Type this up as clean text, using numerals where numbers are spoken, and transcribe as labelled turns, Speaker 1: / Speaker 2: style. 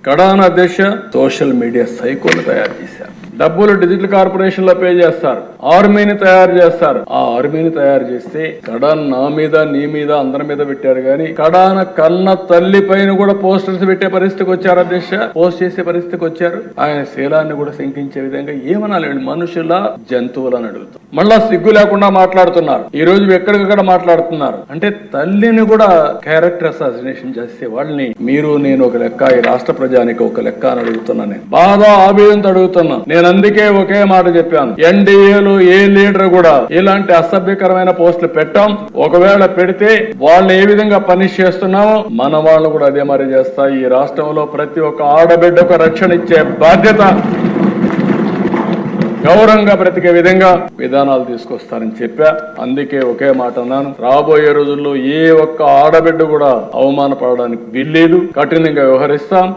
Speaker 1: కడాన అధ్యక్ష social media సైకోను తయారు చేశారు. డబ్బులు డిజిటల్ కార్పొరేషన్ లో పే చేస్తారు, ఆర్మీని తయారు చేస్తారు. ఆ ఆర్మీని తయారు చేస్తే కడాన్ నా మీద నీ మీద అందరి మీద పెట్టారు కానీ కడాన కన్న తల్లి పైన కూడా పోస్టర్స్ పెట్టే పరిస్థితికి వచ్చారు అధ్యక్ష. పోస్ట్ చేసే పరిస్థితికి వచ్చారు. ఆయన శీలాన్ని కూడా శంకించే విధంగా ఏమనాలండి, మనుషుల జంతువులని అడుగుతాం. మళ్ళా సిగ్గు లేకుండా మాట్లాడుతున్నారు. ఈ రోజు ఎక్కడికక్కడ మాట్లాడుతున్నారు. అంటే తల్లిని కూడా క్యారెక్టర్ అసాసినేషన్ చేస్తే వాళ్ళని మీరు నేను ఒక లెక్క, ఈ రాష్ట్ర ప్రజానికి ఒక లెక్క అని అడుగుతున్నా. నేను బాధ ఆవేదనతో అడుగుతున్నా. నేను అందుకే ఒకే మాట చెప్పాను, ఎన్డీఏలో ఏ లీడర్ కూడా ఇలాంటి అసభ్యకరమైన పోస్టులు పెట్టాం. ఒకవేళ పెడితే వాళ్ళని ఏ విధంగా పనిష్ చేస్తున్నామో మన వాళ్ళు కూడా అదే మరి చేస్తాయి. ఈ రాష్ట్రంలో ప్రతి ఒక్క ఆడబిడ్డకు రక్షణ ఇచ్చే బాధ్యత, గౌరవంగా బ్రతికే విధంగా విధానాలు తీసుకొస్తారని చెప్పా. అందుకే ఒకే మాట అన్నాను, రాబోయే రోజుల్లో ఏ ఒక్క ఆడబిడ్డ కూడా అవమానపడడానికి వీల్లేదు, కఠినంగా వ్యవహరిస్తాం.